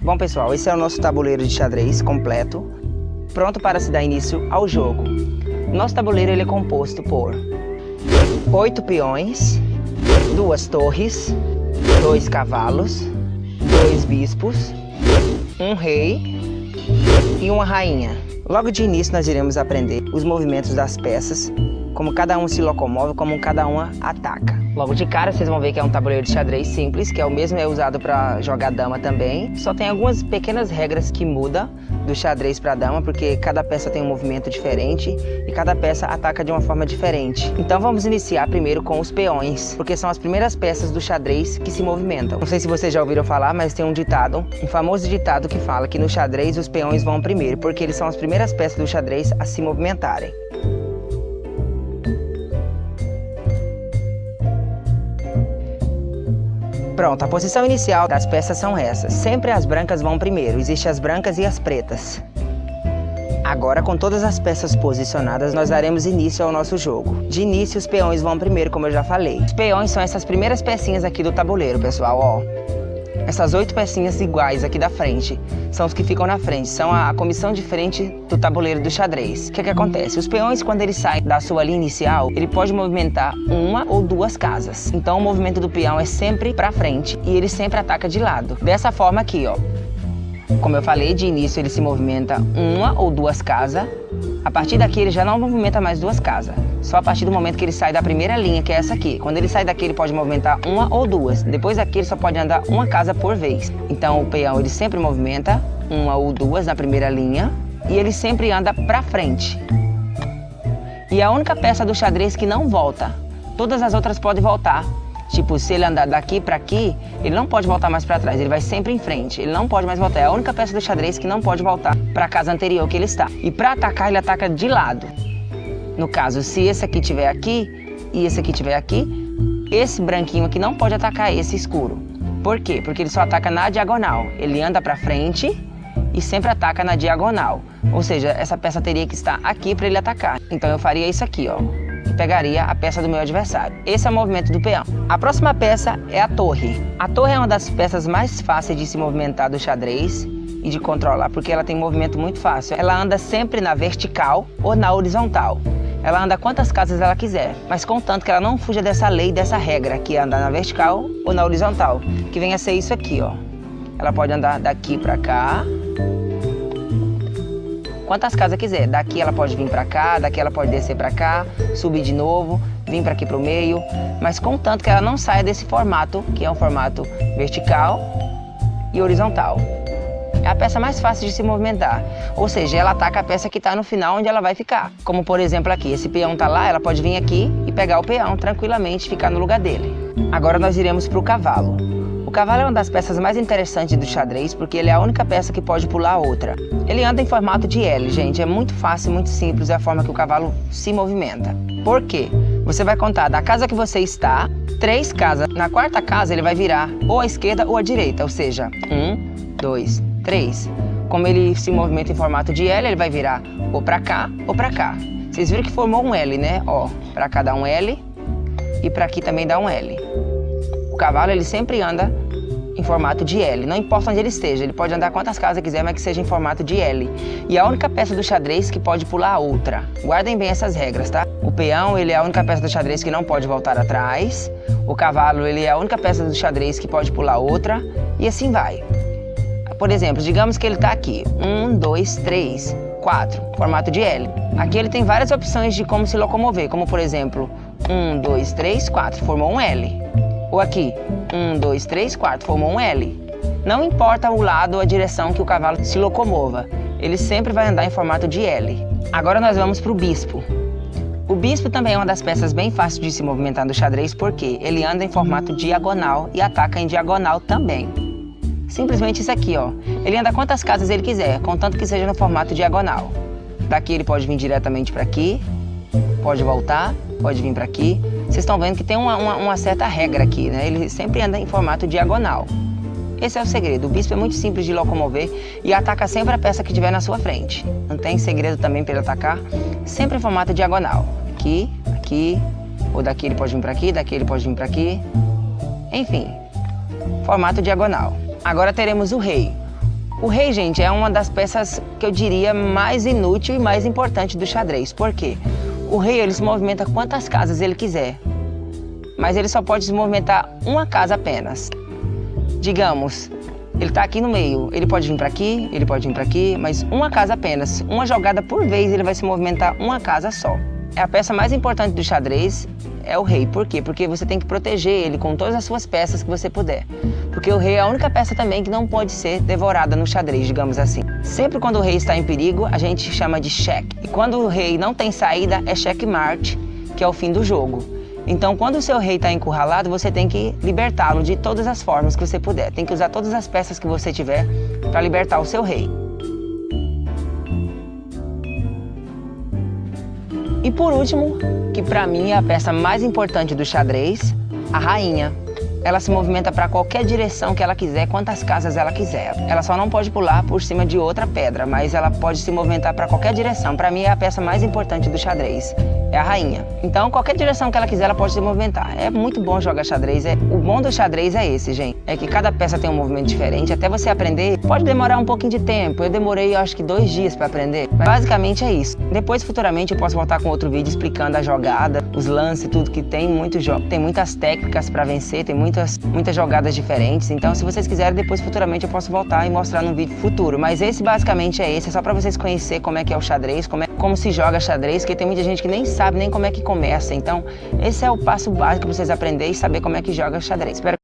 Bom pessoal, esse é o nosso tabuleiro de xadrez completo, pronto para se dar início ao jogo. Nosso tabuleiro ele é composto por 8 peões, 2 torres, 2 cavalos, 2 bispos, um rei e uma rainha. Logo de início nós iremos aprender os movimentos das peças, como cada um se locomove, como cada uma ataca. Logo de cara vocês vão ver que é um tabuleiro de xadrez simples, que é o mesmo usado para jogar dama também. Só tem algumas pequenas regras que mudam do xadrez para dama, porque cada peça tem um movimento diferente e cada peça ataca de uma forma diferente. Então vamos iniciar primeiro com os peões, porque são as primeiras peças do xadrez que se movimentam. Não sei se vocês já ouviram falar, mas tem um ditado, um famoso ditado que fala que no xadrez os peões vão primeiro, porque eles são as primeiras peças do xadrez a se movimentarem. Pronto, a posição inicial das peças são essas. Sempre as brancas vão primeiro, existem as brancas e as pretas. Agora, com todas as peças posicionadas, nós daremos início ao nosso jogo. De início, os peões vão primeiro, como eu já falei. Os peões são essas primeiras pecinhas aqui do tabuleiro, pessoal, ó. Essas 8 pecinhas iguais aqui da frente, são os que ficam na frente, são a comissão de frente do tabuleiro do xadrez. O que acontece? Os peões, quando eles saem da sua linha inicial, ele pode movimentar uma ou 2 casas. Então o movimento do peão é sempre para frente e ele sempre ataca de lado. Dessa forma aqui, ó. Como eu falei, de início ele se movimenta uma ou 2 casas. A partir daqui ele já não movimenta mais 2 casas. Só a partir do momento que ele sai da primeira linha, que é essa aqui. Quando ele sai daqui ele pode movimentar uma ou 2. Depois daqui ele só pode andar uma casa por vez. Então o peão ele sempre movimenta uma ou 2 na primeira linha. E ele sempre anda pra frente. E a única peça do xadrez que não volta. Todas as outras podem voltar. Tipo, se ele andar daqui pra aqui, ele não pode voltar mais pra trás, ele vai sempre em frente, ele não pode mais voltar. É a única peça do xadrez que não pode voltar pra casa anterior que ele está. E pra atacar, ele ataca de lado. No caso, se esse aqui estiver aqui e esse aqui estiver aqui, esse branquinho aqui não pode atacar esse escuro. Por quê? Porque ele só ataca na diagonal. Ele anda pra frente e sempre ataca na diagonal. Ou seja, essa peça teria que estar aqui pra ele atacar. Então eu faria isso aqui, ó. Pegaria a peça do meu adversário. Esse é o movimento do peão. A próxima peça é a torre. A torre é uma das peças mais fáceis de se movimentar do xadrez e de controlar, porque ela tem um movimento muito fácil. Ela anda sempre na vertical ou na horizontal. Ela anda quantas casas ela quiser, mas contanto que ela não fuja dessa lei, dessa regra, que é andar na vertical ou na horizontal, que vem a ser isso aqui, ó. Ela pode andar daqui pra cá, quantas casas quiser. Daqui ela pode vir pra cá, daqui ela pode descer pra cá, subir de novo, vir pra aqui pro meio, mas contanto que ela não saia desse formato, que é um formato vertical e horizontal. É a peça mais fácil de se movimentar, ou seja, ela ataca a peça que tá no final onde ela vai ficar. Como por exemplo aqui, esse peão tá lá, ela pode vir aqui e pegar o peão tranquilamente e ficar no lugar dele. Agora nós iremos pro cavalo. O cavalo é uma das peças mais interessantes do xadrez, porque ele é a única peça que pode pular a outra. Ele anda em formato de L, gente, é muito fácil, muito simples, é a forma que o cavalo se movimenta. Por quê? Você vai contar da casa que você está, 3 casas. Na 4ª casa ele vai virar ou à esquerda ou à direita, ou seja, 1, 2, 3. Como ele se movimenta em formato de L, ele vai virar ou pra cá ou pra cá. Vocês viram que formou um L, né? Ó, pra cá dá um L e pra aqui também dá um L. O cavalo ele sempre anda em formato de L, não importa onde ele esteja, ele pode andar quantas casas quiser, mas que seja em formato de L. E a única peça do xadrez que pode pular a outra. Guardem bem essas regras, tá? O peão, ele é a única peça do xadrez que não pode voltar atrás. O cavalo, ele é a única peça do xadrez que pode pular outra. E assim vai. Por exemplo, digamos que ele tá aqui. 1, 2, 3, 4, formato de L. Aqui ele tem várias opções de como se locomover, como por exemplo, 1, 2, 3, 4, formou um L. Ou aqui, 1, 2, 3, 4, formou um L. Não importa o lado ou a direção que o cavalo se locomova, ele sempre vai andar em formato de L. Agora nós vamos para o bispo. O bispo também é uma das peças bem fáceis de se movimentar no xadrez, porque ele anda em formato diagonal e ataca em diagonal também. Simplesmente isso aqui, ó. Ele anda quantas casas ele quiser, contanto que seja no formato diagonal. Daqui ele pode vir diretamente para aqui, pode voltar, pode vir para aqui. Vocês estão vendo que tem uma certa regra aqui, né? Ele sempre anda em formato diagonal. Esse é o segredo. O bispo é muito simples de locomover e ataca sempre a peça que tiver na sua frente. Não tem segredo também para ele atacar. Sempre em formato diagonal. Aqui, aqui, ou daqui ele pode vir para aqui, daqui ele pode vir para aqui. Enfim, formato diagonal. Agora teremos o rei. O rei, gente, é uma das peças que eu diria mais inútil e mais importante do xadrez. Por quê? O rei, ele se movimenta quantas casas ele quiser, mas ele só pode se movimentar uma casa apenas. Digamos, ele está aqui no meio, ele pode vir para aqui, ele pode vir para aqui, mas uma casa apenas. Uma jogada por vez ele vai se movimentar uma casa só. É a peça mais importante do xadrez, é o rei. Por quê? Porque você tem que proteger ele com todas as suas peças que você puder. Porque o rei é a única peça também que não pode ser devorada no xadrez, digamos assim. Sempre quando o rei está em perigo, a gente chama de cheque. E quando o rei não tem saída, é checkmate, que é o fim do jogo. Então, quando o seu rei está encurralado, você tem que libertá-lo de todas as formas que você puder. Tem que usar todas as peças que você tiver para libertar o seu rei. E por último, que para mim é a peça mais importante do xadrez, a rainha. Ela se movimenta para qualquer direção que ela quiser, quantas casas ela quiser. Ela só não pode pular por cima de outra pedra, mas ela pode se movimentar para qualquer direção. Para mim é a peça mais importante do xadrez, é a rainha. Então qualquer direção que ela quiser, ela pode se movimentar. É muito bom jogar xadrez. O bom do xadrez é esse, gente. É que cada peça tem um movimento diferente. Até você aprender, pode demorar um pouquinho de tempo. Eu demorei, acho que 2 dias para aprender. Mas basicamente é isso. Depois, futuramente, eu posso voltar com outro vídeo explicando a jogada, os lances, tudo que tem. Tem muitas técnicas para vencer, tem muitas jogadas diferentes. Então, se vocês quiserem, depois, futuramente, eu posso voltar e mostrar num vídeo futuro. Mas esse, basicamente, é esse. É só para vocês conhecerem como é que é o xadrez, como se joga xadrez, porque tem muita gente que nem sabe nem como é que começa. Então, esse é o passo básico para vocês aprenderem e saber como é que joga xadrez. Espero